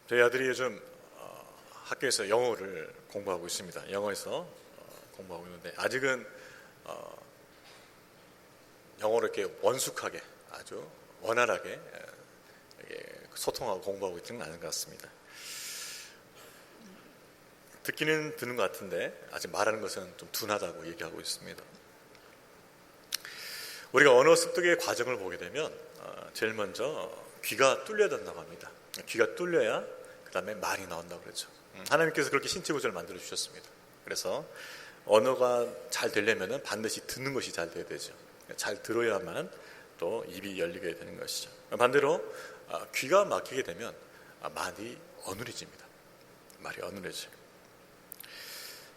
저희 아들이 요즘 학교에서 영어를 공부하고 있습니다. 영어에서 공부하고 있는데 아직은 영어를 이렇게 원숙하게 아주 원활하게 소통하고 공부하고 있지는 않은 것 같습니다. 듣기는 듣는 것 같은데 아직 말하는 것은 좀 둔하다고 얘기하고 있습니다. 우리가 언어 습득의 과정을 보게 되면 제일 먼저 귀가 뚫려야 된다고 합니다. 귀가 뚫려야 그 다음에 말이 나온다고 그러죠. 하나님께서 그렇게 신체 구조를 만들어 주셨습니다. 그래서 언어가 잘 되려면 반드시 듣는 것이 잘 돼야 되죠. 잘 들어야만 또 입이 열리게 되는 것이죠. 반대로 귀가 막히게 되면 말이 어눌해집니다. 말이 어눌해져요.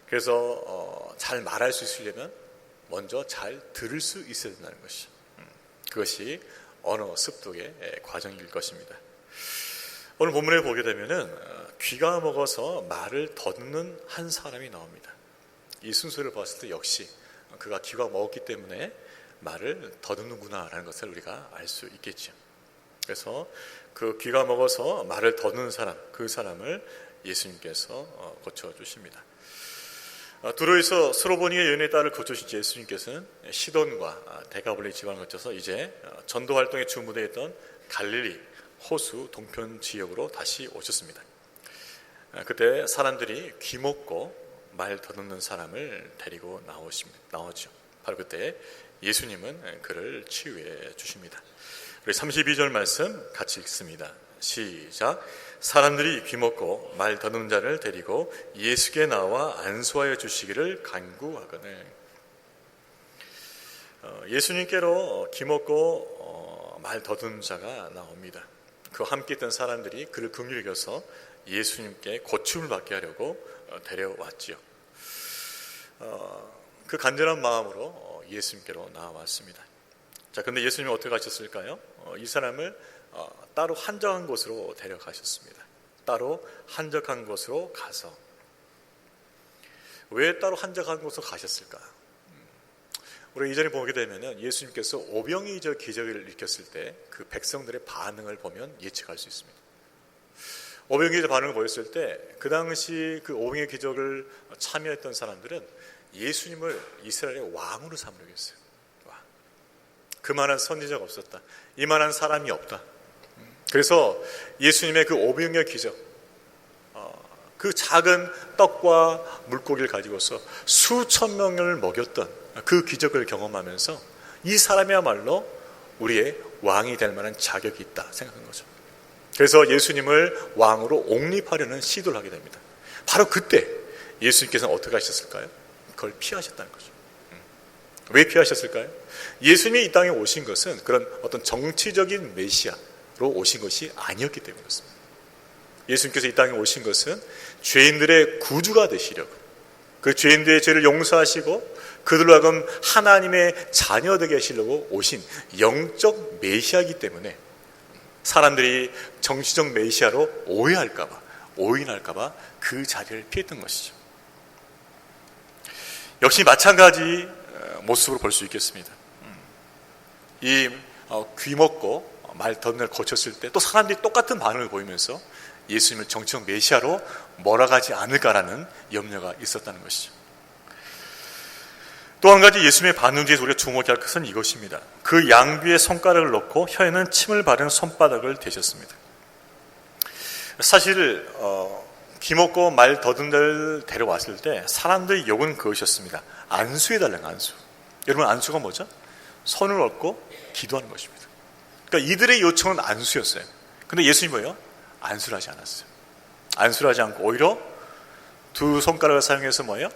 그래서 잘 말할 수 있으려면 먼저 잘 들을 수 있어야 된다는 것이죠. 그것이 언어 습득의 과정일 것입니다. 오늘 본문에 보게 되면은 귀가 먹어서 말을 더듬는 한 사람이 나옵니다. 이 순서를 봤을 때 역시 그가 귀가 먹었기 때문에 말을 더듬는구나라는 것을 우리가 알 수 있겠죠. 그래서 그 귀가 먹어서 말을 더듬는 사람, 그 사람을 예수님께서 고쳐주십니다. 두로에서 스로보니의 여인의 딸을 고쳐주신 예수님께서는 시돈과 데가볼리 지방을 거쳐서 이제 전도 활동의 주무대에 있던 갈릴리 호수 동편 지역으로 다시 오셨습니다. 그때 사람들이 귀먹고 말 더듬는 사람을 데리고 나오죠. 바로 그때 예수님은 그를 치유해 주십니다. 우리 32절 말씀 같이 읽습니다. 시작. 사람들이 귀먹고 말 더듬는 자를 데리고 예수께 나와 안수하여 주시기를 간구하거늘. 예수님께로 귀먹고 말 더듬는 자가 나옵니다. 그 함께 있던 사람들이 그를 긍휼히 여겨서 예수님께 고침을 받게 하려고 데려왔지요. 그 간절한 마음으로 예수님께로 나왔습니다. 자, 근데 예수님이 어떻게 하셨을까요? 이 사람을 따로 한적한 곳으로 데려가셨습니다. 따로 한적한 곳으로 가서. 왜 따로 한적한 곳으로 가셨을까? 우리 이전에 보게 되면 예수님께서 오병이저 기적을 일으켰을 때 그 백성들의 반응을 보면 예측할 수 있습니다. 오병이저 반응을 보였을 때 그 당시 그 오병이의 기적을 참여했던 사람들은 예수님을 이스라엘의 왕으로 삼으려고 했어요. 그만한 선지자가 없었다. 이만한 사람이 없다. 그래서 예수님의 그 오병이의 기적, 그 작은 떡과 물고기를 가지고서 수천 명을 먹였던 그 기적을 경험하면서 이 사람이야말로 우리의 왕이 될 만한 자격이 있다 생각한 거죠. 그래서 예수님을 왕으로 옹립하려는 시도를 하게 됩니다. 바로 그때 예수님께서는 어떻게 하셨을까요? 그걸 피하셨다는 거죠. 왜 피하셨을까요? 예수님이 이 땅에 오신 것은 그런 어떤 정치적인 메시아로 오신 것이 아니었기 때문에 그렇습니다. 예수님께서 이 땅에 오신 것은 죄인들의 구주가 되시려고, 그 죄인들의 죄를 용서하시고 그들로 하여금 하나님의 자녀 되게 하시려고 오신 영적 메시아이기 때문에 사람들이 정치적 메시아로 오해할까봐, 오인할까봐 그 자리를 피했던 것이죠. 역시 마찬가지 모습으로 볼 수 있겠습니다. 이 귀먹고 말 더듬는 걸 고쳤을 때 또 사람들이 똑같은 반응을 보이면서 예수님을 정치적 메시아로 몰아가지 않을까라는 염려가 있었다는 것이죠. 또 한 가지 예수님의 반응 중에서 우리가 주목해야 할 것은 이것입니다. 그 양귀에 손가락을 넣고 혀에는 침을 바른 손바닥을 대셨습니다. 사실 귀먹고 말 더듬는 자를 데려왔을 때 사람들의 욕은 그것이었습니다. 안수해달라는 안수. 여러분, 안수가 뭐죠? 손을 얹고 기도하는 것입니다. 그러니까 이들의 요청은 안수였어요. 근데 예수님이 뭐예요? 안수를 하지 않았어요. 안수를 하지 않고 오히려 두 손가락을 사용해서 뭐예요?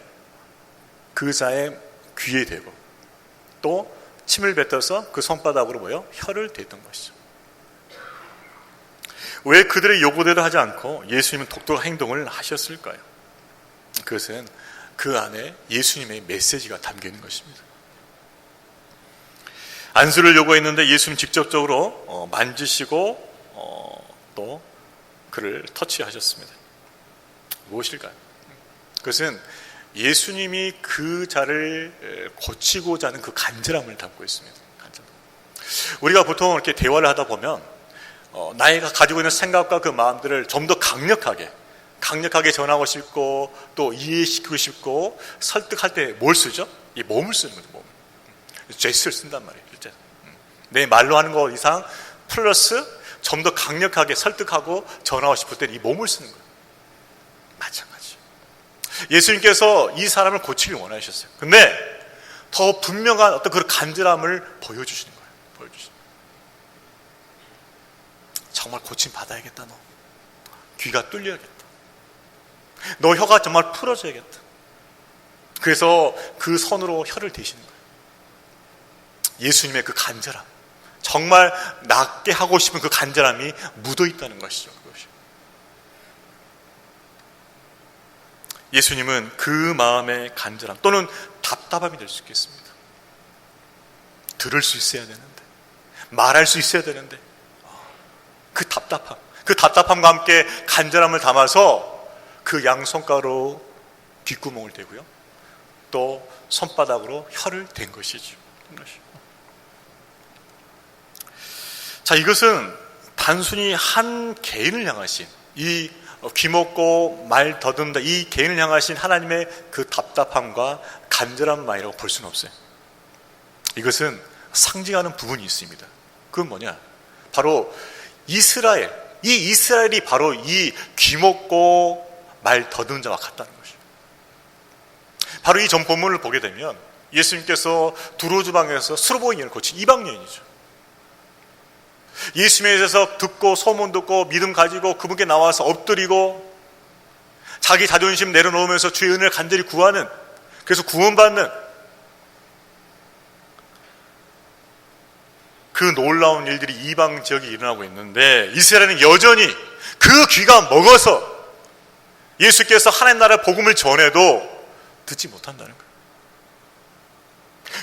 그 자의 귀에 대고 또 침을 뱉어서 그 손바닥으로 뭐예요? 혀를 댔던 것이죠. 왜 그들의 요구대로 하지 않고 예수님은 독특한 행동을 하셨을까요? 그것은 그 안에 예수님의 메시지가 담겨 있는 것입니다. 안수를 요구했는데 예수님 직접적으로 만지시고 또 그를 터치하셨습니다. 무엇일까요? 그것은 예수님이 그 자를 고치고자 하는 그 간절함을 담고 있습니다. 우리가 보통 이렇게 대화를 하다 보면 나이가 가지고 있는 생각과 그 마음들을 좀 더 강력하게 전하고 싶고 또 이해시키고 싶고 설득할 때 뭘 쓰죠? 이 몸을 쓰는 거죠. 몸. 제스처를 쓴단 말이에요. 실제. 내 말로 하는 거 이상 플러스 좀 더 강력하게 설득하고 전하고 싶을 때 이 몸을 쓰는 거예요. 마찬가지. 예수님께서 이 사람을 고치길 원하셨어요. 근데 더 분명한 어떤 그 간절함을 보여주시는 거예요. 정말 고침 받아야겠다. 너 귀가 뚫려야겠다. 너 혀가 정말 풀어져야겠다. 그래서 그 손으로 혀를 대시는 거예요. 예수님의 그 간절함, 정말 낫게 하고 싶은 그 간절함이 묻어있다는 것이죠. 그것이. 예수님은 그 마음의 간절함 또는 답답함이 될 수 있겠습니다. 들을 수 있어야 되는데, 말할 수 있어야 되는데, 그 답답함과 함께 간절함을 담아서 그 양손가락으로 뒷구멍을 대고요, 또 손바닥으로 혀를 댄 것이죠. 자, 이것은 단순히 한 개인을 향하신, 이 귀먹고 말 더듬다 이 개인을 향하신 하나님의 그 답답함과 간절함만이라고 볼 수는 없어요. 이것은 상징하는 부분이 있습니다. 그건 뭐냐? 바로 이스라엘이 바로 이 귀먹고 말 더듬는 자와 같다는 것이죠. 바로 이 전 본문을 보게 되면 예수님께서 두로 지방에서 수르보인을 고친 이방 여인이죠. 예수님에 대해서 듣고 소문 듣고 믿음 가지고 그분께 나와서 엎드리고 자기 자존심 내려놓으면서 주의 은혜를 간절히 구하는, 그래서 구원받는 그 놀라운 일들이 이방 지역에 일어나고 있는데, 이스라엘은 여전히 그 귀가 먹어서 예수께서 하나님 나라의 복음을 전해도 듣지 못한다는 거예요.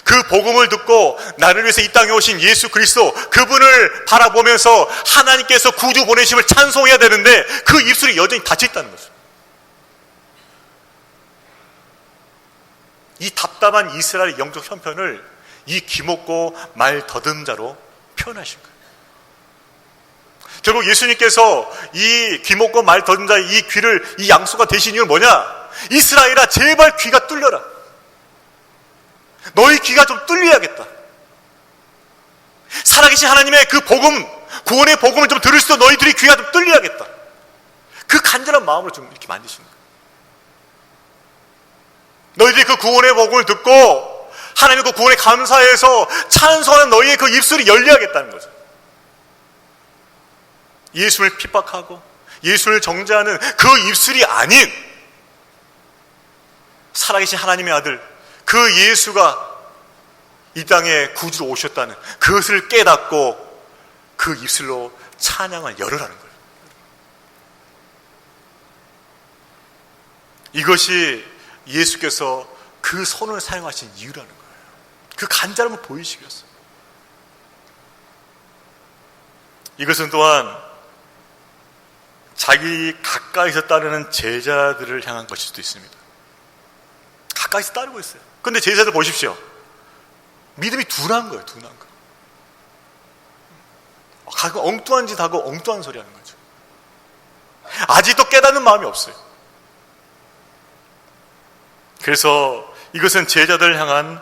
그 복음을 듣고 나를 위해서 이 땅에 오신 예수 그리스도, 그분을 바라보면서 하나님께서 구주 보내심을 찬송해야 되는데 그 입술이 여전히 닫혀 있다는 거죠. 이 답답한 이스라엘의 영적 형편을 이 귀먹고 말 더듬는 자로 표현하신 거예요. 결국 예수님께서 이 귀먹고 말 더듬는 자의 이 귀를, 이 양수가 되신 이유는 뭐냐? 이스라엘아, 제발 귀가 뚫려라. 너희 귀가 좀 뚫려야겠다. 살아계신 하나님의 그 복음, 구원의 복음을 좀 들을 수도 너희들이 귀가 좀 뚫려야겠다. 그 간절한 마음으로 좀 이렇게 만드시는 거예요. 너희들이 그 구원의 복음을 듣고 하나님의 그 구원에 감사해서 찬송하는 너희의 그 입술이 열려야겠다는 거죠. 예수를 핍박하고 예수를 정죄하는 그 입술이 아닌 살아계신 하나님의 아들, 그 예수가 이 땅에 구주로 오셨다는 그것을 깨닫고 그 입술로 찬양을 열으라는 거예요. 이것이 예수께서 그 손을 사용하신 이유라는 거예요. 그 간절함을 보이시기 위해서. 이것은 또한 자기 가까이서 따르는 제자들을 향한 것일 수도 있습니다. 가까이서 따르고 있어요. 그런데 제자들 보십시오. 믿음이 둔한 거예요. 둔한 거. 가끔 엉뚱한 짓 하고 엉뚱한 소리 하는 거죠. 아직도 깨닫는 마음이 없어요. 그래서 이것은 제자들을 향한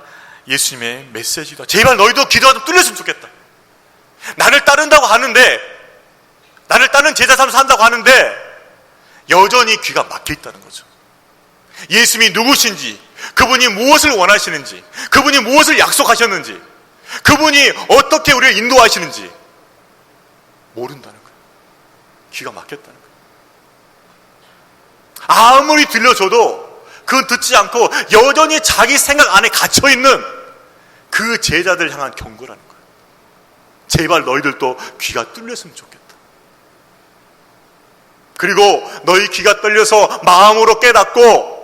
예수님의 메시지다. 제발 너희도 기도가 좀 뚫렸으면 좋겠다. 나를 따른다고 하는데, 나를 따르는 제자 삶을 산다고 하는데 여전히 귀가 막혀 있다는 거죠. 예수님이 누구신지, 그분이 무엇을 원하시는지, 그분이 무엇을 약속하셨는지, 그분이 어떻게 우리를 인도하시는지 모른다는 거예요. 귀가 막혔다는 거예요. 아무리 들려줘도 그건 듣지 않고 여전히 자기 생각 안에 갇혀있는 그 제자들 향한 경고라는 거예요. 제발 너희들도 귀가 뚫렸으면 좋겠다. 그리고 너희 귀가 뚫려서 마음으로 깨닫고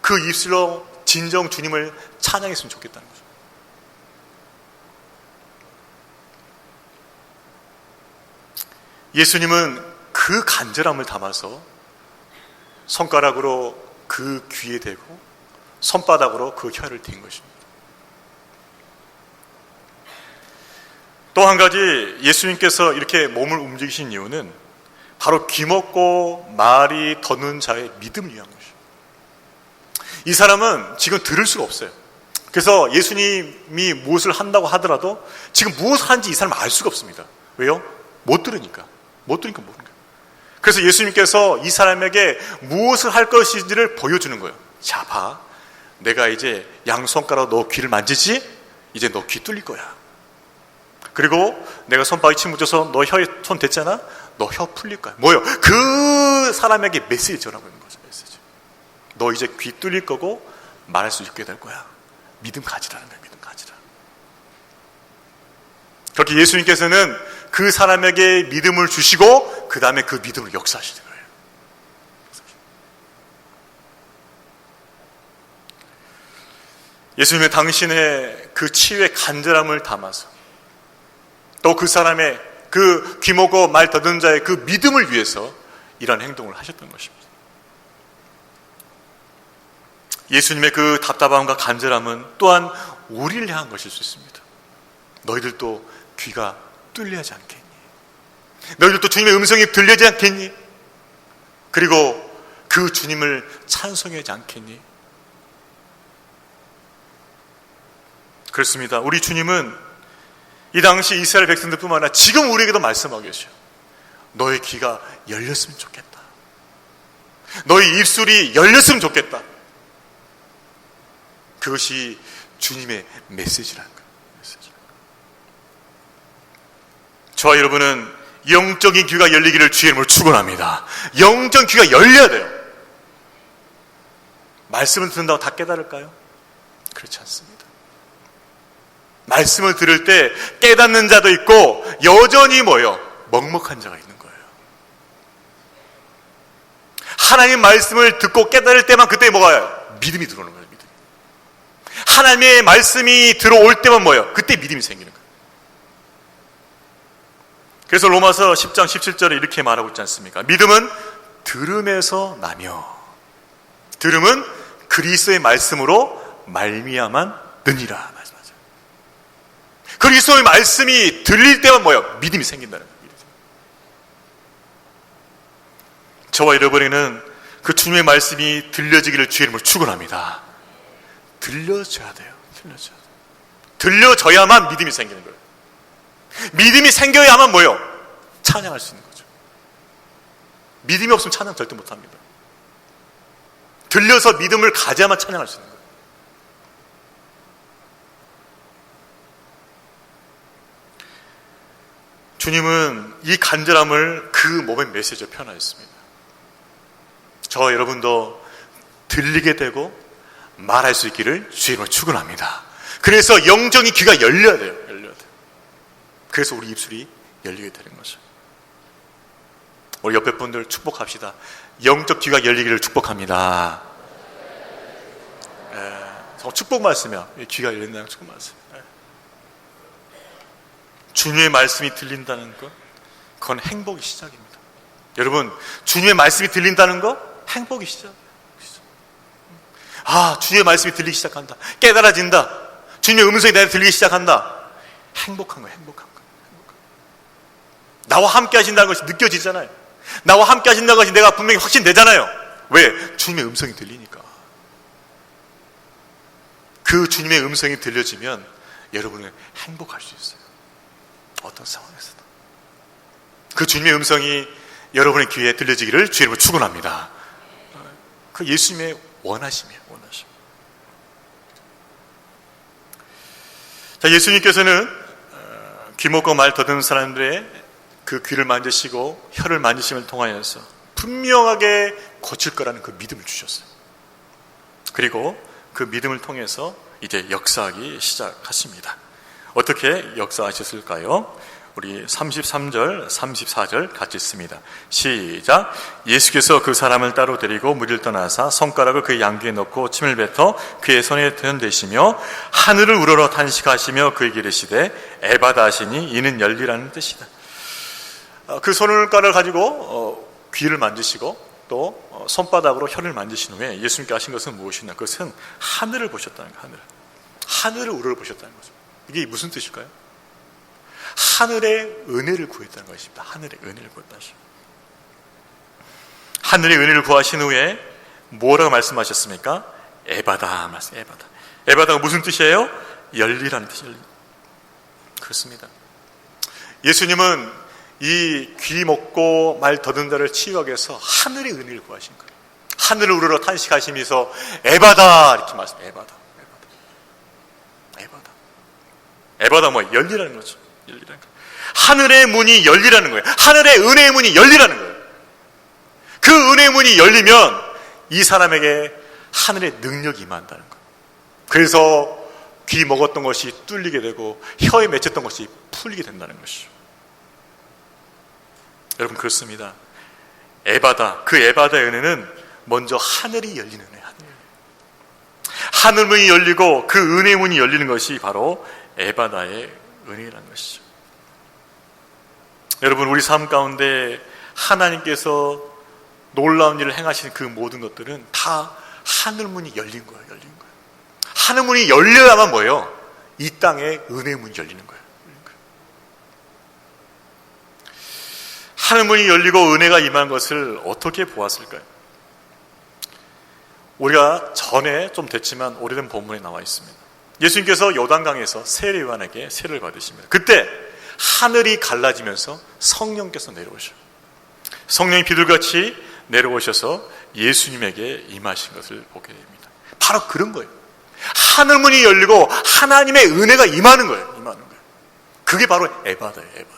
그 입술로 진정 주님을 찬양했으면 좋겠다는 거죠. 예수님은 그 간절함을 담아서 손가락으로 그 귀에 대고 손바닥으로 그 혀를 댄 것입니다. 또 한 가지 예수님께서 이렇게 몸을 움직이신 이유는 바로 귀먹고 말이 더는 자의 믿음을 위한 것이에요. 이 사람은 지금 들을 수가 없어요. 그래서 예수님이 무엇을 한다고 하더라도 지금 무엇을 하는지 이 사람은 알 수가 없습니다. 왜요? 못 들으니까 모르는 거예요. 그래서 예수님께서 이 사람에게 무엇을 할 것인지를 보여주는 거예요. 자, 봐. 내가 이제 양손가락으로 너 귀를 만지지? 이제 너 귀 뚫릴 거야. 그리고 내가 손바닥에 침 묻혀서 너 혀에 손 댔잖아? 너 혀 풀릴 거야. 뭐요? 그 사람에게 메시지 전하고 있는 거죠. 메시지. 너 이제 귀 뚫릴 거고 말할 수 있게 될 거야. 믿음 가지라는 거야. 믿음 가지라. 그렇게 예수님께서는 그 사람에게 믿음을 주시고 그 다음에 그 믿음을 역사하시는 거예요. 예수님은 당신의 그 치유의 간절함을 담아서 또 그 사람의 그 귀먹고 말 더듬는 자의 그 믿음을 위해서 이런 행동을 하셨던 것입니다. 예수님의 그 답답함과 간절함은 또한 우리를 향한 것일 수 있습니다. 너희들도 귀가 뚫려야지 않겠니? 너희들도 주님의 음성이 들려지 않겠니? 그리고 그 주님을 찬송하지 않겠니? 그렇습니다. 우리 주님은 이 당시 이스라엘 백성들뿐만 아니라 지금 우리에게도 말씀하고 계셔요. 너의 귀가 열렸으면 좋겠다. 너의 입술이 열렸으면 좋겠다. 그것이 주님의 메시지라는 거예요. 저와 여러분은 영적인 귀가 열리기를 주의 이름으로 축원합니다. 영적 귀가 열려야 돼요. 말씀을 듣는다고 다 깨달을까요? 그렇지 않습니다. 말씀을 들을 때 깨닫는 자도 있고 여전히 먹먹한 자가 있는 거예요. 하나님 말씀을 듣고 깨달을 때만 그때 믿음이 들어오는 거예요. 믿음. 하나님의 말씀이 들어올 때만 그때 믿음이 생기는 거예요. 그래서 로마서 10장 17절에 이렇게 말하고 있지 않습니까? 믿음은 들음에서 나며 들음은 그리스도의 말씀으로 말미암아 느니라. 그리스도의 말씀이 들릴 때만 믿음이 생긴다는 거예요. 저와 여러분에게는 그 주님의 말씀이 들려지기를 주의 이름으로 축원합니다. 들려줘야 돼요. 들려져야만 믿음이 생기는 거예요. 믿음이 생겨야만 찬양할 수 있는 거죠. 믿음이 없으면 찬양 절대 못합니다. 들려서 믿음을 가져야만 찬양할 수 있는 거예요. 주님은 이 간절함을 그 몸의 메시지로 표현하였습니다. 저와 여러분도 들리게 되고 말할 수 있기를 주의 이름으로 축원합니다. 그래서 영적인 귀가 열려야 돼요. 그래서 우리 입술이 열리게 되는 거죠. 우리 옆에 분들 축복합시다. 영적 귀가 열리기를 축복합니다. 축복 말씀이야. 귀가 열린다는 축복 말씀. 주님의 말씀이 들린다는 것, 그건 행복의 시작입니다. 여러분, 주님의 말씀이 들린다는 거 행복의 시작이에요. 주님의 말씀이 들리기 시작한다. 깨달아진다. 주님의 음성이 내게 들리기 시작한다. 행복한 거예요. 나와 함께 하신다는 것이 느껴지잖아요. 나와 함께 하신다는 것이 내가 분명히 확신되잖아요. 왜? 주님의 음성이 들리니까. 그 주님의 음성이 들려지면 여러분은 행복할 수 있어요. 어떤 상황에서도. 그 주님의 음성이 여러분의 귀에 들려지기를 주의 이름으로 축원합니다. 그 예수님의 원하심이에요. 자, 예수님께서는 귀먹고 말 더듬는 사람들의 그 귀를 만지시고 혀를 만지심을 통하여서 분명하게 고칠 거라는 그 믿음을 주셨어요. 그리고 그 믿음을 통해서 이제 역사하기 시작하십니다. 어떻게 역사하셨을까요? 우리 33절, 34절 같이 읽습니다. 시작. 예수께서 그 사람을 따로 데리고 무리를 떠나사 손가락을 그의 양귀에 넣고 침을 뱉어 그의 손에 대시며 하늘을 우러러 탄식하시며 그에게 이르시되 에바다 하시니 이는 열리라는 뜻이다. 그 손가락을 가지고 귀를 만지시고 또 손바닥으로 혀를 만지신 후에 예수님께 하신 것은 무엇이냐? 그것은 하늘을 보셨다는 거예요. 하늘을 우러러 보셨다는 거죠. 이게 무슨 뜻일까요? 하늘의 은혜를 구했다는 것입니다. 하늘의 은혜를 구했다는 것입니다. 하늘의 은혜를 구하신 후에 뭐라고 말씀하셨습니까? 에바다 말씀. 에바다가 무슨 뜻이에요? 열리라는 뜻이에요. 그렇습니다. 예수님은 이 귀 먹고 말 더듬는 자를 치유하기 위해서 하늘의 은혜를 구하신 거예요. 하늘을 우러러 탄식하시면서 에바다 이렇게 말씀해요. 에바다 뭐 열리라는 거죠. 열리라는 거. 하늘의 문이 열리라는 거예요. 하늘의 은혜의 문이 열리라는 거예요. 그 은혜의 문이 열리면 이 사람에게 하늘의 능력이 임한다는 거예요. 그래서 귀 먹었던 것이 뚫리게 되고 혀에 맺혔던 것이 풀리게 된다는 것이죠. 여러분 그렇습니다. 그 에바다의 은혜는 먼저 하늘이 열리는 은혜. 하늘문이 열리고 그 은혜의 문이 열리는 것이 바로 에바다의 은혜라는 것이죠. 여러분 우리 삶 가운데 하나님께서 놀라운 일을 행하신 그 모든 것들은 다 하늘문이 열린 거예요. 하늘문이 열려야만 뭐예요? 이 땅에 은혜의 문이 열리는 거예요. 하늘문이 열리고 은혜가 임한 것을 어떻게 보았을까요? 우리가 전에 좀 됐지만 오래된 본문에 나와 있습니다. 예수님께서 요단강에서 세례 요한에게 세례를 받으십니다. 그때 하늘이 갈라지면서 성령께서 내려오셔요. 성령이 비둘같이 내려오셔서 예수님에게 임하신 것을 보게 됩니다. 바로 그런 거예요. 하늘문이 열리고 하나님의 은혜가 임하는 거예요. 그게 바로 에바다예요.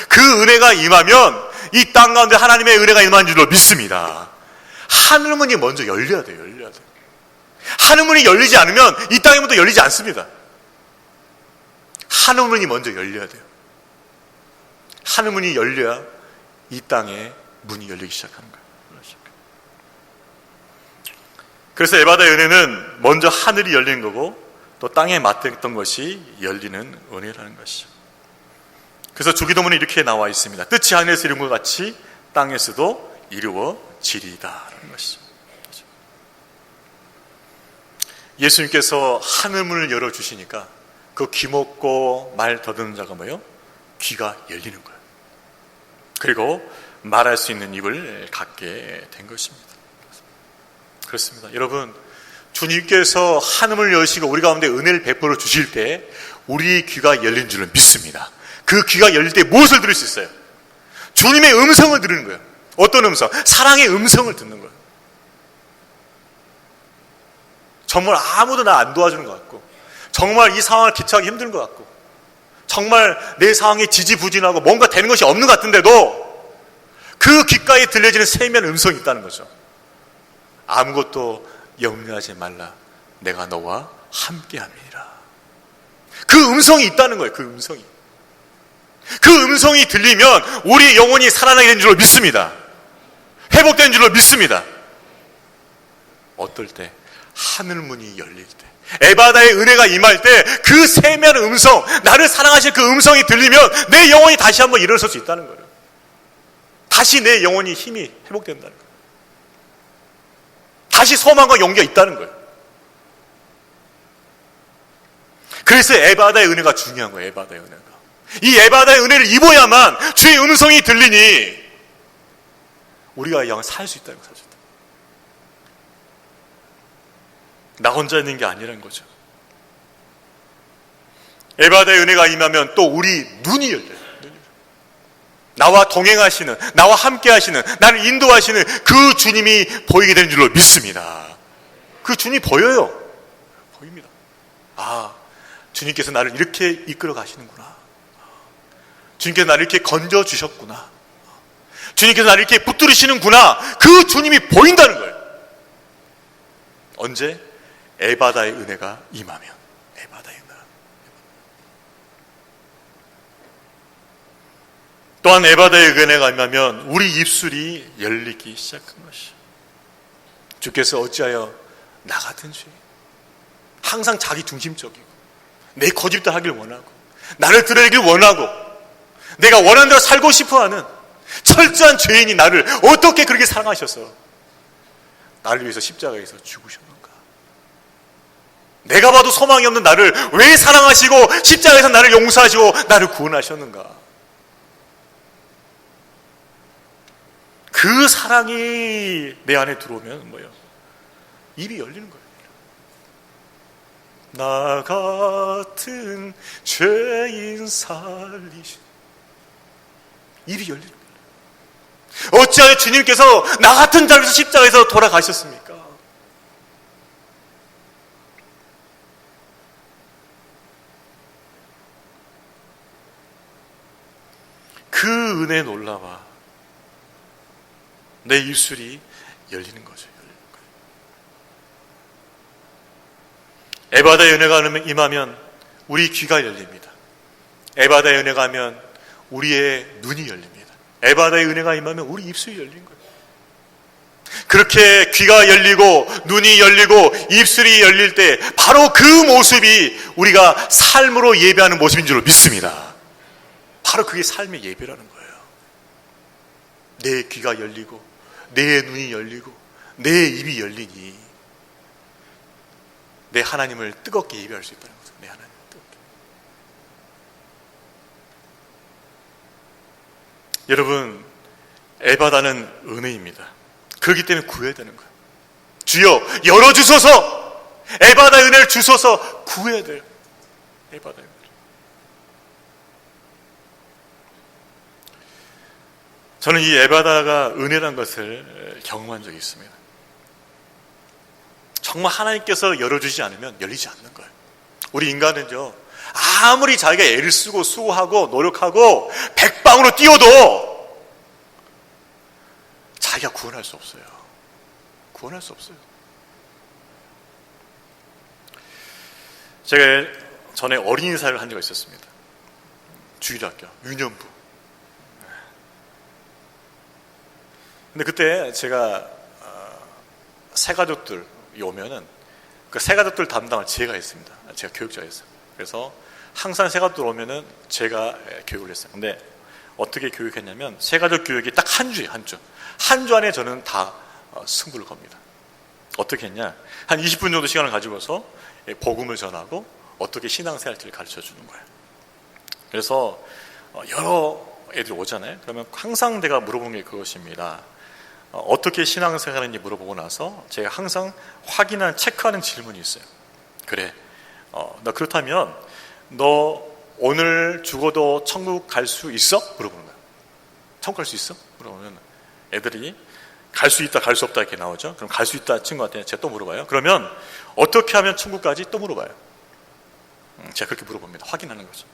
그 은혜가 임하면 이 땅 가운데 하나님의 은혜가 임한 줄로 믿습니다. 하늘문이 먼저 열려야 돼요. 하늘문이 열리지 않으면 이 땅의 문도 열리지 않습니다. 하늘문이 먼저 열려야 돼요. 하늘문이 열려야 이 땅의 문이 열리기 시작하는 거예요. 그래서 에바다의 은혜는 먼저 하늘이 열리는 거고 또 땅에 맞댔던 것이 열리는 은혜라는 것이죠. 그래서 주기도문에 이렇게 나와 있습니다. 뜻이 하늘에서 이룬 것 같이 땅에서도 이루어지리다라는 것이죠. 예수님께서 하늘문을 열어주시니까 그 귀 먹고 말 더듬는 자가 뭐예요? 귀가 열리는 거예요. 그리고 말할 수 있는 입을 갖게 된 것입니다. 그렇습니다. 여러분, 주님께서 하늘을 여시고 우리 가운데 은혜를 베풀어 주실 때 우리 귀가 열린 줄을 믿습니다. 그 귀가 열릴 때 무엇을 들을 수 있어요? 주님의 음성을 들으는 거예요. 어떤 음성? 사랑의 음성을 듣는 거예요. 정말 아무도 나 안 도와주는 것 같고, 정말 이 상황을 기차하기 힘든 것 같고, 정말 내 상황이 지지부진하고 뭔가 되는 것이 없는 것 같은데도 그 귓가에 들려지는 세미한 음성이 있다는 거죠. 아무것도 염려하지 말라. 내가 너와 함께함이니라. 그 음성이 있다는 거예요. 그 음성이 들리면 우리 영혼이 살아나게 된 줄로 믿습니다. 회복된 줄로 믿습니다. 어떨 때? 하늘문이 열릴 때, 에바다의 은혜가 임할 때 그 세미한 음성, 나를 사랑하실 그 음성이 들리면 내 영혼이 다시 한번 일어설 수 있다는 거예요. 다시 내 영혼이 힘이 회복된다는 거예요. 다시 소망과 용기가 있다는 거예요. 그래서 에바다의 은혜가 중요한 거예요. 에바다의 은혜가. 이 에바다의 은혜를 입어야만 주의 음성이 들리니 우리가 영 살 수 있다는 거죠. 나 혼자 있는 게 아니라는 거죠. 에바다의 은혜가 임하면 또 우리 눈이 열려요. 나와 동행하시는, 나와 함께 하시는, 나를 인도하시는 그 주님이 보이게 되는 줄로 믿습니다. 그 주님이 보여요. 보입니다. 아, 주님께서 나를 이렇게 이끌어 가시는구나. 주님께서 나를 이렇게 건져 주셨구나. 주님께서 나를 이렇게 붙들으시는구나. 그 주님이 보인다는 거예요. 언제? 에바다의 은혜가 임하면. 에바다의 은혜가. 또한 에바다의 은혜가 임하면 우리 입술이 열리기 시작한 것이죠. 주께서 어찌하여 나 같은 죄인, 항상 자기 중심적이고 내 고집대로 하길 원하고 나를 드러내길 원하고 내가 원하는 대로 살고 싶어하는 철저한 죄인이 나를 어떻게 그렇게 사랑하셔서 나를 위해서 십자가에서 죽으셨는가. 내가 봐도 소망이 없는 나를 왜 사랑하시고 십자가에서 나를 용서하시고 나를 구원하셨는가? 그 사랑이 내 안에 들어오면 뭐예요? 입이 열리는 거예요. 나 같은 죄인 살리신, 입이 열리는 거예요. 어찌하여 주님께서 나 같은 자를 위해서 십자가에서 돌아가셨습니까? 그 은혜에 놀라와 내 입술이 열리는 거죠. 에바다의 은혜가 임하면 우리 귀가 열립니다. 에바다의 은혜가 하면 우리의 눈이 열립니다. 에바다의 은혜가 임하면 우리 입술이 열린 거예요. 그렇게 귀가 열리고 눈이 열리고 입술이 열릴 때 바로 그 모습이 우리가 삶으로 예배하는 모습인 줄 믿습니다. 바로 그게 삶의 예배라는 거예요. 내 귀가 열리고 내 눈이 열리고 내 입이 열리니 내 하나님을 뜨겁게 예배할 수 있다는 거죠. 내 하나님을 뜨겁게. 여러분, 에바다는 은혜입니다. 그렇기 때문에 구해야 되는 거예요. 주여 열어주소서. 에바다의 은혜를 주소서. 구해야 돼요. 에바다의 은혜를. 저는 이 에바다가 은혜란 것을 경험한 적이 있습니다. 정말 하나님께서 열어주지 않으면 열리지 않는 거예요. 우리 인간은요, 아무리 자기가 애를 쓰고 수고하고 노력하고 백방으로 뛰어도 자기가 구원할 수 없어요. 구원할 수 없어요. 제가 전에 어린이 사회를 한 적이 있었습니다. 주일학교, 유년부. 근데 그때 제가 새가족들 오면은 그 새가족들 담당을 제가 했습니다. 제가 교육자였어요. 그래서 항상 새가족들 오면은 제가 교육을 했어요. 근데 어떻게 교육했냐면 새가족 교육이 딱 한 주에 한 주. 한 주 안에 저는 다 승부를 겁니다. 어떻게 했냐? 한 20분 정도 시간을 가지고서 복음을 전하고 어떻게 신앙생활을 가르쳐 주는 거예요. 그래서 여러 애들이 오잖아요. 그러면 항상 내가 물어보는 게 그것입니다. 어떻게 신앙생활하는지 물어보고 나서 제가 항상 확인하는, 체크하는 질문이 있어요. 그래, 너 그렇다면 너 오늘 죽어도 천국 갈 수 있어? 물어보는 거예요. 천국 갈 수 있어? 물어보면 애들이 갈 수 있다, 갈 수 없다 이렇게 나오죠. 그럼 갈 수 있다 친구한테 제가 또 물어봐요. 그러면 어떻게 하면 천국까지 또 물어봐요. 제가 그렇게 물어봅니다. 확인하는 거죠.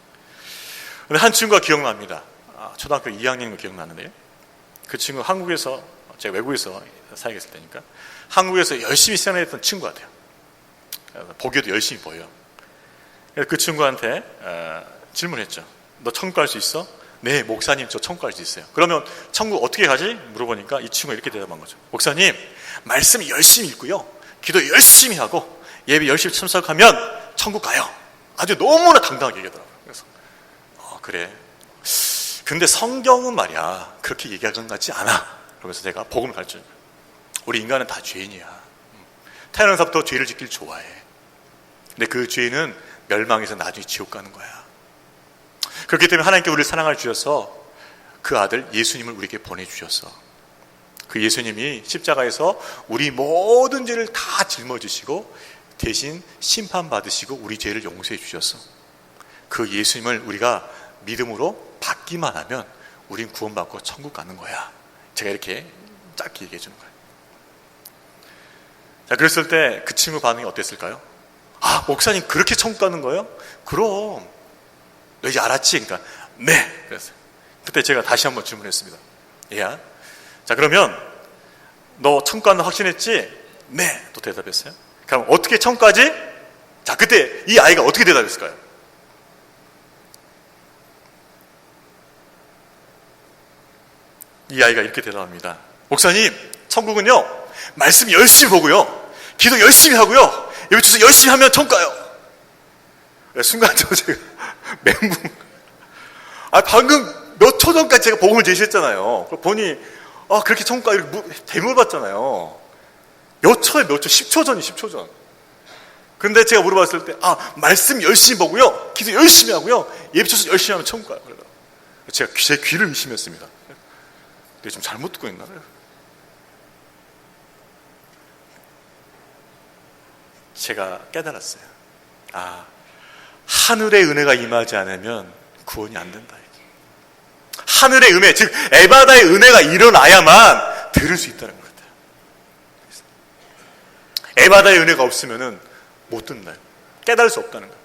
근데 한 친구가 기억납니다. 초등학교 2학년인 거 기억나는데요. 그 친구 한국에서, 제가 외국에서 살게 했을 때니까 한국에서 열심히 생활했던 친구 같아요. 보기에도 열심히 보여요. 그래서 그 친구한테 질문했죠. 너 천국 갈 수 있어? 네, 목사님 저 천국 갈 수 있어요. 그러면 천국 어떻게 가지? 물어보니까 이 친구가 이렇게 대답한 거죠. 목사님, 말씀 열심히 읽고요, 기도 열심히 하고 예배 열심히 참석하면 천국 가요. 아주 너무나 당당하게 얘기하더라고요. 그래서 그래, 근데 성경은 말이야 그렇게 얘기하는 것 같지 않아. 그러면서 제가 복음을 가르쳐줘요. 우리 인간은 다 죄인이야. 태어나서부터 죄를 짓길 좋아해. 근데 그 죄는 멸망해서 나중에 지옥 가는 거야. 그렇기 때문에 하나님께 우리를 사랑을 주셔서 그 아들 예수님을 우리에게 보내주셨어. 그 예수님이 십자가에서 우리 모든 죄를 다 짊어지시고 대신 심판받으시고 우리 죄를 용서해 주셨어. 그 예수님을 우리가 믿음으로 받기만 하면 우린 구원받고 천국 가는 거야. 제가 이렇게 짧게 얘기해 주는 거예요. 자, 그랬을 때 그 친구 반응이 어땠을까요? 아, 목사님 그렇게 천국 가는 거예요? 그럼 너 이제 알았지? 그러니까 네. 그랬어요. 그때 제가 다시 한번 질문했습니다. 얘야, 자 그러면 너 천국 가는 거 확신했지? 네. 또 대답했어요. 그럼 어떻게 천국 가지? 자, 그때 이 아이가 어떻게 대답했을까요? 이 아이가 이렇게 대답합니다. 목사님, 천국은요 말씀 열심히 보고요, 기도 열심히 하고요, 여기 주서 열심히 하면 천국 가요. 순간적으로 제가 멘붕. 방금 몇 초 전까지 제가 복음을 제시했잖아요. 보니 그렇게 천국 가요 이렇게 대물받잖아요. 몇 초에 몇 초, 10초 전이 10초 전. 근데 제가 물어봤을 때, 말씀 열심히 보고요, 기도 열심히 하고요, 예비초서 열심히 하면 천국 가요. 제가 제 귀를 의심했습니다. 내가 좀 잘못 듣고 있나? 제가 깨달았어요. 하늘의 은혜가 임하지 않으면 구원이 안 된다. 하늘의 은혜, 즉 에바다의 은혜가 일어나야만 들을 수 있다는 것 같아요. 에바다의 은혜가 없으면 못 듣나요? 깨달을 수 없다는 거예요.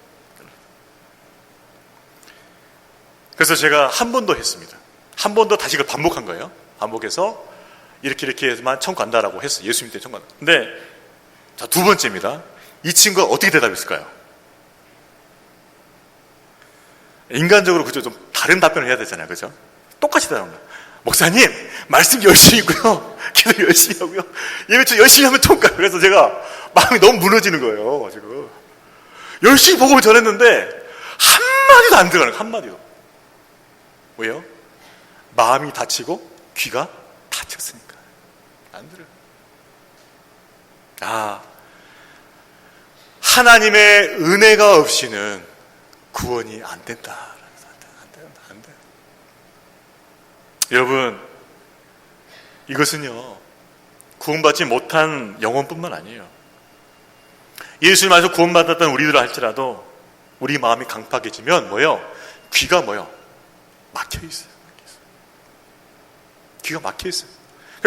그래서 제가 한 번 더 했습니다. 한 번 더 다시 그걸 반복한 거예요. 반복해서 이렇게 해서만 천국 간다라고 했어요. 예수님 때문에 천국 간다. 근데 자, 두 번째입니다. 이 친구가 어떻게 대답했을까요? 인간적으로 그죠? 좀 다른 답변을 해야 되잖아요. 그죠? 똑같이 대답합니다. 목사님, 말씀 열심히 있고요. 기도 열심히 하고요. 예배처 열심히 하면 통과. 그래서 제가 마음이 너무 무너지는 거예요. 지금. 열심히 복음을 전했는데 한마디도 안 들어가는 거예요. 한마디도. 왜요? 마음이 다치고 귀가 다쳤으니까. 안 들어요. 하나님의 은혜가 없이는 구원이 안 된다. 안 돼. 여러분, 이것은요, 구원받지 못한 영혼뿐만 아니에요. 예수님 안에서 구원받았던 우리들 할지라도 우리 마음이 강팍해지면 뭐예요? 귀가 뭐예요? 막혀있어요. 귀가 막혀있어요.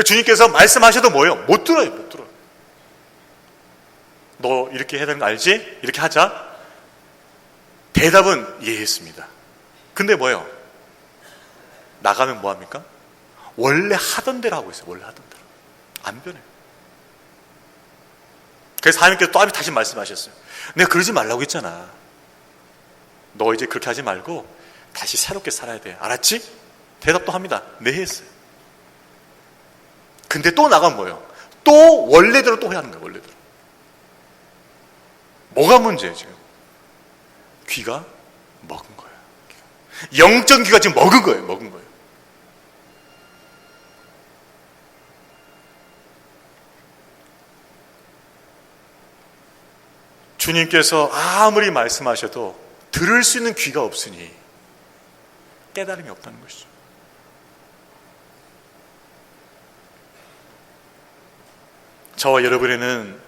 주님께서 말씀하셔도 뭐예요? 못 들어요. 못 들어요. 너 이렇게 해야 되는 거 알지? 이렇게 하자. 대답은 예 했습니다. 근데 뭐예요? 나가면 뭐합니까? 원래 하던 대로 하고 있어요. 원래 하던 대로. 안 변해요. 그래서 하나님께서 또 다시 말씀하셨어요. 내가 그러지 말라고 했잖아. 너 이제 그렇게 하지 말고 다시 새롭게 살아야 돼. 알았지? 대답도 합니다. 네 했어요. 근데 또 나가면 뭐예요? 또 원래대로 또 해야 하는 거예요. 원래대로. 뭐가 문제예요 지금? 귀가 먹은 거예요. 영적 귀가 지금 먹은 거예요. 먹은 거예요. 주님께서 아무리 말씀하셔도 들을 수 있는 귀가 없으니 깨달음이 없다는 것이죠. 저와 여러분에는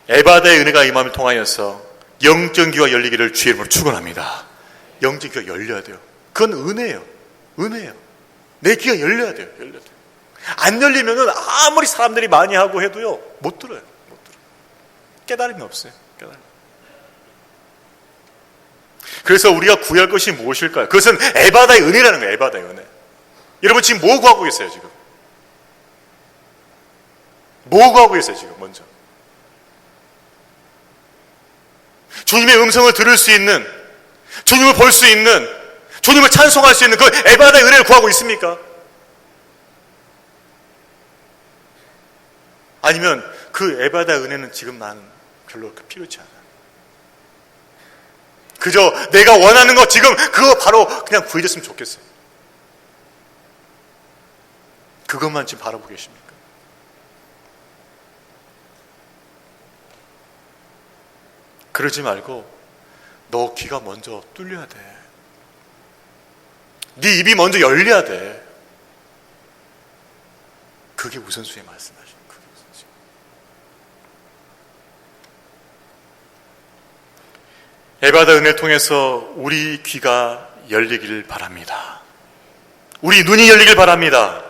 에바다의 은혜가 임함을 통하여서 영적 귀가 열리기를 주의 이름으로 축원합니다. 영적 귀가 열려야 돼요. 그건 은혜예요. 은혜예요. 내 귀가 열려야 돼요. 열려야 돼요. 안 열리면은 아무리 사람들이 많이 하고 해도요 못 들어요. 못 들어요. 깨달음이 없어요. 깨달음. 그래서 우리가 구할 것이 무엇일까요? 그것은 에바다의 은혜라는 거예요. 에바다의 은혜. 여러분 지금 뭐 구하고 계세요? 지금 뭐 구하고 계세요? 지금 먼저 주님의 음성을 들을 수 있는, 주님을 볼 수 있는, 주님을 찬송할 수 있는 그 에바다의 은혜를 구하고 있습니까? 아니면 그 에바다의 은혜는 지금 나는 별로 필요치 않아. 그저 내가 원하는 거 지금 그거 바로 그냥 구해졌으면 좋겠어요. 그것만 지금 바라보고 계십니까? 그러지 말고 너 귀가 먼저 뚫려야 돼. 네 입이 먼저 열려야 돼. 그게 우선순위에 말씀하시는 그게 우선순위. 에바다 은혜를 통해서 우리 귀가 열리길 바랍니다. 우리 눈이 열리길 바랍니다.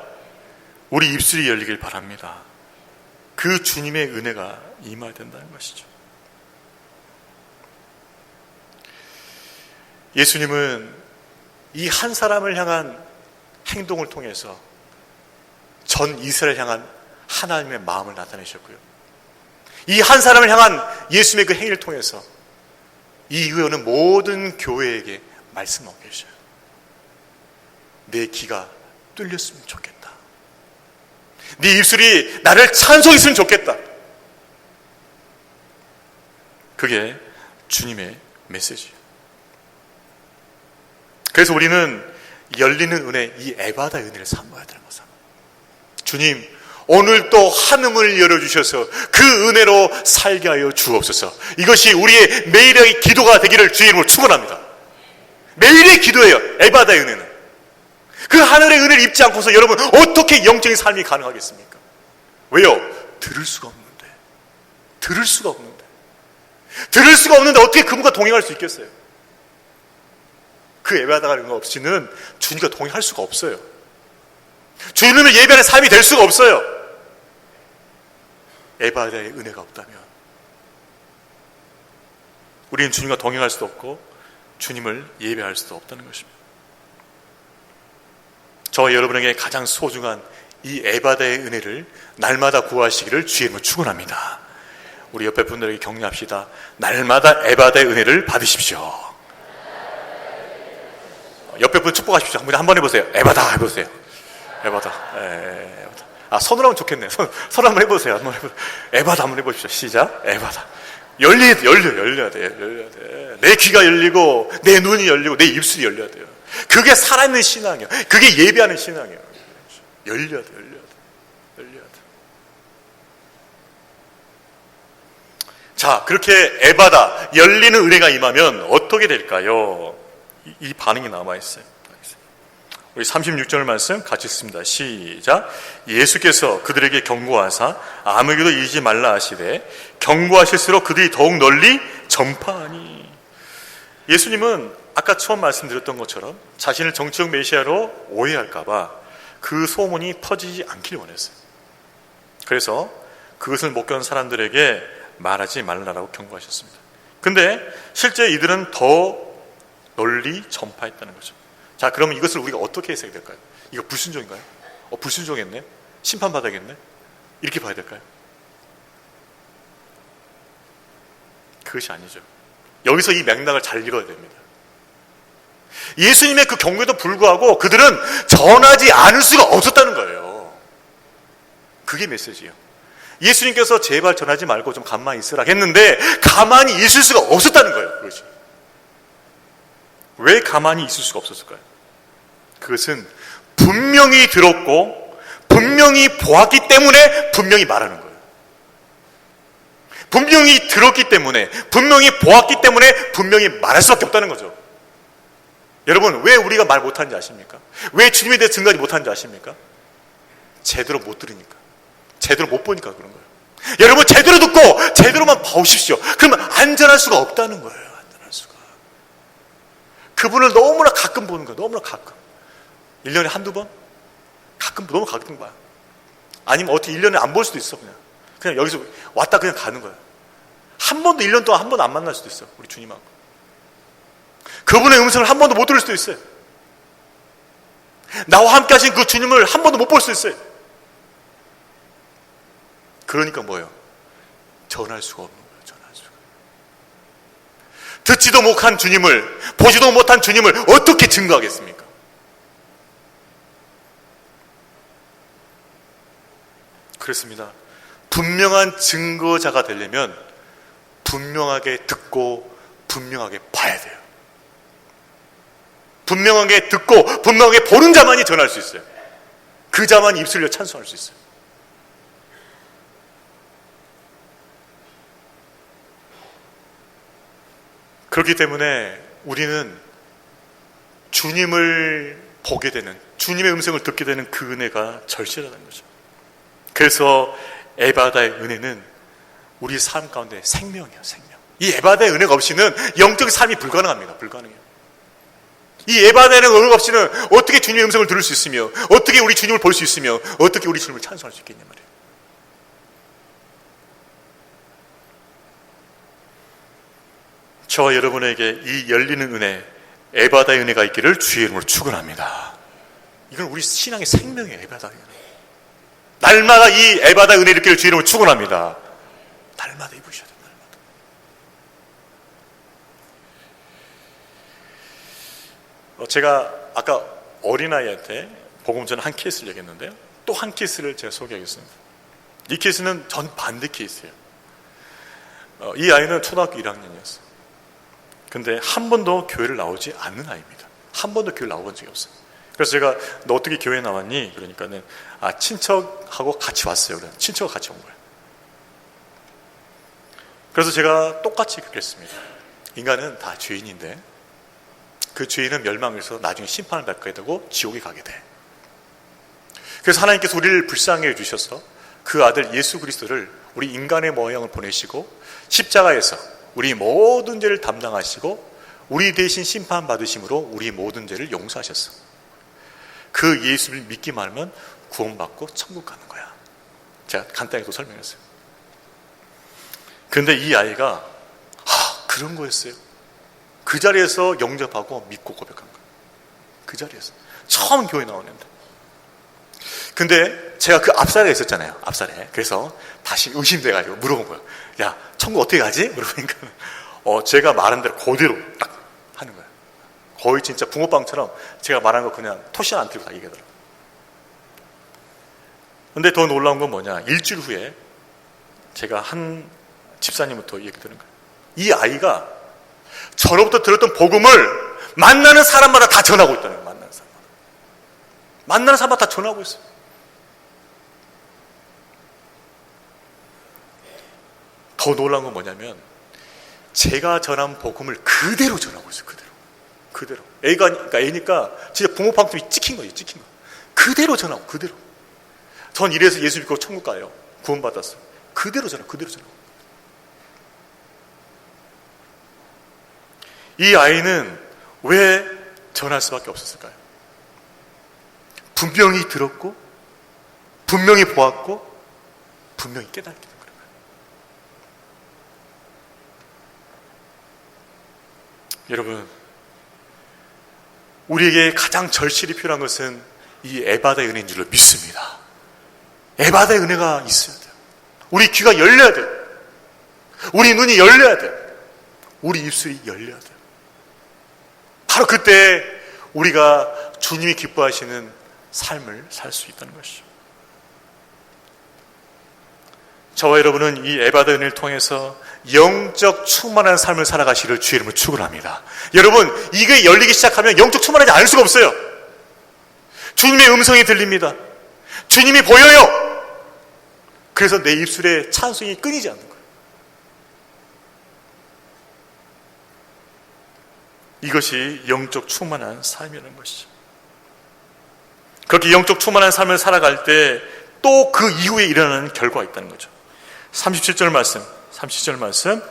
우리 입술이 열리길 바랍니다. 그 주님의 은혜가 임해야 된다는 것이죠. 예수님은 이 한 사람을 향한 행동을 통해서 전 이스라엘 향한 하나님의 마음을 나타내셨고요. 이 한 사람을 향한 예수님의 그 행위를 통해서 이 이후에 오는 모든 교회에게 말씀하고 계셔요. 내 귀가 뚫렸으면 좋겠다. 네 입술이 나를 찬송했으면 좋겠다. 그게 주님의 메시지예요. 그래서 우리는 열리는 은혜, 이 에바다의 은혜를 삼아야 되는 거죠. 주님, 오늘도 한음을 열어주셔서 그 은혜로 살게 하여 주옵소서. 이것이 우리의 매일의 기도가 되기를 주의 이름으로 축원합니다. 매일의 기도예요. 에바다의 은혜는. 그 하늘의 은혜를 입지 않고서 여러분 어떻게 영적인 삶이 가능하겠습니까? 왜요? 들을 수가 없는데 어떻게 그분과 동행할 수 있겠어요? 그 에바다가 은혜 없이는 주님과 동행할 수가 없어요. 주님을 예배하는 삶이 될 수가 없어요. 에바다의 은혜가 없다면 우리는 주님과 동행할 수도 없고 주님을 예배할 수도 없다는 것입니다. 저와 여러분에게 가장 소중한 이 에바다의 은혜를 날마다 구하시기를 주의 이름으로 축원합니다. 우리 옆에 분들에게 격려합시다. 날마다 에바다의 은혜를 받으십시오. 옆에 분 축복하십시오. 한번 해보세요. 에바다 해보세요. 에바다. 손으로 하면 좋겠네요. 손 한번 해보세요. 에바다 한번 해보십시오. 시작. 에바다. 열려야 돼. 내 귀가 열리고 내 눈이 열리고 내 입술이 열려야 돼요. 그게 살아있는 신앙이에요. 그게 예배하는 신앙이에요. 열려야 돼. 자, 그렇게 에바다, 열리는 은혜가 임하면 어떻게 될까요? 이 반응이 남아있어요. 우리 36절 말씀 같이 읽습니다. 시작. 예수께서 그들에게 경고하사 아무에게도 이르지 말라 하시되 경고하실수록 그들이 더욱 널리 전파하니. 예수님은 아까 처음 말씀드렸던 것처럼 자신을 정치적 메시아로 오해할까봐 그 소문이 퍼지지 않기를 원했어요. 그래서 그것을 못 겪은 사람들에게 말하지 말라라고 경고하셨습니다. 근데 실제 이들은 더 널리 전파했다는 거죠. 자, 그러면 이것을 우리가 어떻게 해석이 될까요? 이거 불순종인가요? 불순종했네? 심판받아야겠네? 이렇게 봐야 될까요? 그것이 아니죠. 여기서 이 맥락을 잘 읽어야 됩니다. 예수님의 그 경고에도 불구하고 그들은 전하지 않을 수가 없었다는 거예요. 그게 메시지예요. 예수님께서 제발 전하지 말고 좀 가만히 있으라 했는데 가만히 있을 수가 없었다는 거예요. 그것이. 왜 가만히 있을 수가 없었을까요? 그것은 분명히 들었고 분명히 보았기 때문에 분명히 말하는 거예요. 분명히 들었기 때문에 분명히 보았기 때문에 분명히 말할 수밖에 없다는 거죠. 여러분, 왜 우리가 말 못하는지 아십니까? 왜 주님에 대해 증거하지 못하는지 아십니까? 제대로 못 들으니까, 제대로 못 보니까 그런 거예요. 여러분, 제대로 듣고 제대로만 보십시오. 그러면 안전할 수가 없다는 거예요. 안전할 수가. 그분을 너무나 가끔 보는 거예요. 너무나 가끔. 1년에 한두 번? 너무 가끔 봐요. 아니면 어떻게 1년에 안 볼 수도 있어. 그냥 여기서 왔다 그냥 가는 거예요. 한 번도 1년 동안 한 번도 안 만날 수도 있어요. 우리 주님하고. 그분의 음성을 한 번도 못 들을 수도 있어요. 나와 함께 하신 그 주님을 한 번도 못 볼 수 있어요. 그러니까 뭐예요? 전할 수가 없는 거예요. 전할 수가. 듣지도 못한 주님을, 보지도 못한 주님을 어떻게 증거하겠습니까? 그렇습니다. 분명한 증거자가 되려면 분명하게 듣고 분명하게 봐야 돼요. 분명하게 듣고 분명하게 보는 자만이 전할 수 있어요. 그 자만이 입술로 찬송할 수 있어요. 그렇기 때문에 우리는 주님을 보게 되는, 주님의 음성을 듣게 되는 그 은혜가 절실하다는 거죠. 그래서 에바다의 은혜는 우리 삶 가운데 생명이에요. 생명. 이 에바다의 은혜가 없이는 영적 삶이 불가능합니다. 불가능해요. 이 에바다의 은혜가 없이는 어떻게 주님의 음성을 들을 수 있으며, 어떻게 우리 주님을 볼 수 있으며, 어떻게 우리 주님을 찬송할 수 있겠냐 말이에요. 저와 여러분에게 이 열리는 은혜, 에바다의 은혜가 있기를 주의 이름으로 축원합니다. 이건 우리 신앙의 생명이에요. 에바다의 은혜. 날마다 이 에바다의 은혜를 있기를 주의 이름으로 축원합니다. 날마다 입으셔야 돼요. 날마다. 제가 아까 어린아이한테 복음 전에 한 케이스를 얘기했는데요. 또 한 케이스를 제가 소개하겠습니다. 이 케이스는 전 반대 케이스예요. 이 아이는 초등학교 1학년이었어요. 근데 한 번도 교회를 나오지 않는 아이입니다. 한 번도 교회를 나와본 적이 없어요. 그래서 제가 너 어떻게 교회 나왔니? 그러니까는 친척하고 같이 왔어요. 그래. 친척하고 같이 온 거예요. 그래서 제가 똑같이 그랬습니다. 인간은 다 죄인인데 그 죄인은 멸망해서 나중에 심판을 받게 되고 지옥에 가게 돼. 그래서 하나님께서 우리를 불쌍히 해주셔서 그 아들 예수 그리스도를 우리 인간의 모양을 보내시고 십자가에서 우리 모든 죄를 담당하시고 우리 대신 심판받으심으로 우리 모든 죄를 용서하셨어. 그 예수를 믿기만 하면 구원받고 천국 가는 거야. 제가 간단히 또 설명했어요. 그런데 이 아이가 그런 거였어요. 그 자리에서 영접하고 믿고 고백한 거예요. 그 자리에서 처음 교회 나오는데. 근데 제가 그 앞살에 있었잖아요. 앞살에. 그래서 다시 의심돼가지고 물어본 거예요. 야, 천국 어떻게 가지? 물어보니까 제가 말한 대로 그대로 딱 하는 거예요. 거의 진짜 붕어빵처럼 제가 말한 거 그냥 토시 안 틀고 다 얘기하더라고요. 근데 더 놀라운 건 뭐냐? 일주일 후에 제가 한 집사님부터 얘기 드는 거예요. 이 아이가 저로부터 들었던 복음을 만나는 사람마다 다 전하고 있다는 거예요. 만나는 사람마다 다 전하고 있어요. 더 놀라운 건 뭐냐면 제가 전한 복음을 그대로 전하고 있어요. 그대로. 그러니까 애니까 진짜 붕어빵통이 찍힌 거예요. 찍힌 거. 그대로 전하고 그대로. 전 이래서 예수 믿고 천국 가요. 구원받았어요. 그대로 전하고. 이 아이는 왜 전할 수밖에 없었을까요? 분명히 들었고 분명히 보았고 분명히 깨닫게 된 거예요. 여러분, 우리에게 가장 절실히 필요한 것은 이 에바다의 은혜인 줄로 믿습니다. 에바다의 은혜가 있어야 돼요. 우리 귀가 열려야 돼요. 우리 눈이 열려야 돼요. 우리 입술이 열려야 돼요. 바로 그때 우리가 주님이 기뻐하시는 삶을 살 수 있다는 것이죠. 저와 여러분은 이 에바다 은혜를 통해서 영적 충만한 삶을 살아가시기를 주의 이름으로 축원합니다. 여러분, 이게 열리기 시작하면 영적 충만하지 않을 수가 없어요. 주님의 음성이 들립니다. 주님이 보여요. 그래서 내 입술에 찬송이 끊이지 않는 거예요. 이것이 영적 충만한 삶이라는 것이죠. 그렇게 영적 충만한 삶을 살아갈 때 또 그 이후에 일어나는 결과가 있다는 거죠. 37절 말씀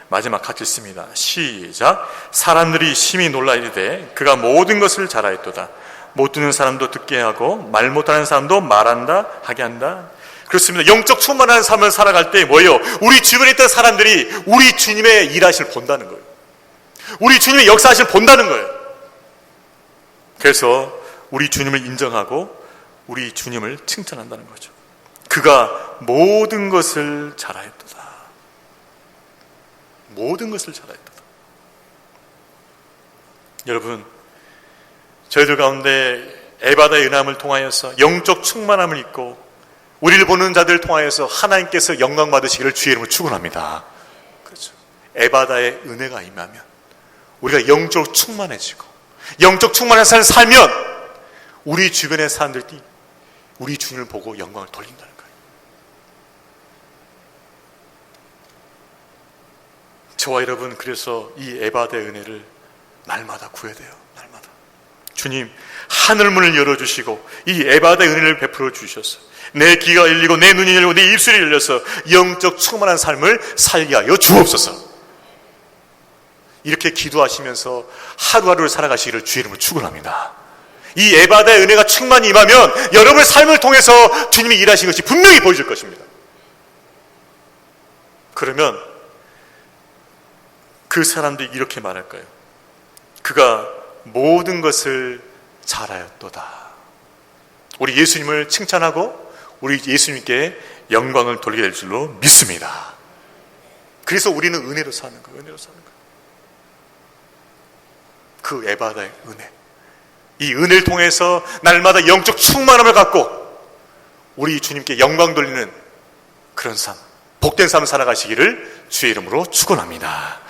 마지막 같이 읽습니다. 시작. 사람들이 심히 놀라 이르되 그가 모든 것을 잘하였도다. 못 듣는 사람도 듣게 하고 말 못하는 사람도 말한다 하게 한다. 그렇습니다. 영적 충만한 삶을 살아갈 때 뭐예요? 우리 주변에 있던 사람들이 우리 주님의 일하심을 본다는 거예요. 우리 주님의 역사하심을 본다는 거예요. 그래서 우리 주님을 인정하고 우리 주님을 칭찬한다는 거죠. 그가 모든 것을 잘하였도다. 모든 것을 잘하였도다. 여러분, 저희들 가운데 에바다의 은함을 통하여서 영적 충만함을 입고 우리를 보는 자들을 통하여서 하나님께서 영광 받으시기를 주의 이름으로 축원합니다. 그렇죠. 에바다의 은혜가 임하면 우리가 영적으로 충만해지고 영적 충만한 삶을 살면 우리 주변의 사람들이 우리 주님을 보고 영광을 돌린다는 거예요. 저와 여러분, 그래서 이 에바다의 은혜를 날마다 구해야 돼요. 날마다. 주님, 하늘문을 열어주시고 이 에바다의 은혜를 베풀어 주셔서 내 귀가 열리고 내 눈이 열리고 내 입술이 열려서 영적 충만한 삶을 살게 하여 주옵소서. 이렇게 기도하시면서 하루하루를 살아가시기를 주의 이름으로 축원합니다. 이 에바다의 은혜가 충만히 임하면 여러분의 삶을 통해서 주님이 일하신 것이 분명히 보여질 것입니다. 그러면 그 사람들이 이렇게 말할 거예요. 그가 모든 것을 잘하였도다. 우리 예수님을 칭찬하고 우리 예수님께 영광을 돌리게 될 줄로 믿습니다. 그래서 우리는 은혜로 사는 거예요. 은혜로 사는 거예요. 그 에바다의 은혜, 이 은혜를 통해서 날마다 영적 충만함을 갖고 우리 주님께 영광 돌리는 그런 삶, 복된 삶을 살아가시기를 주의 이름으로 축원합니다.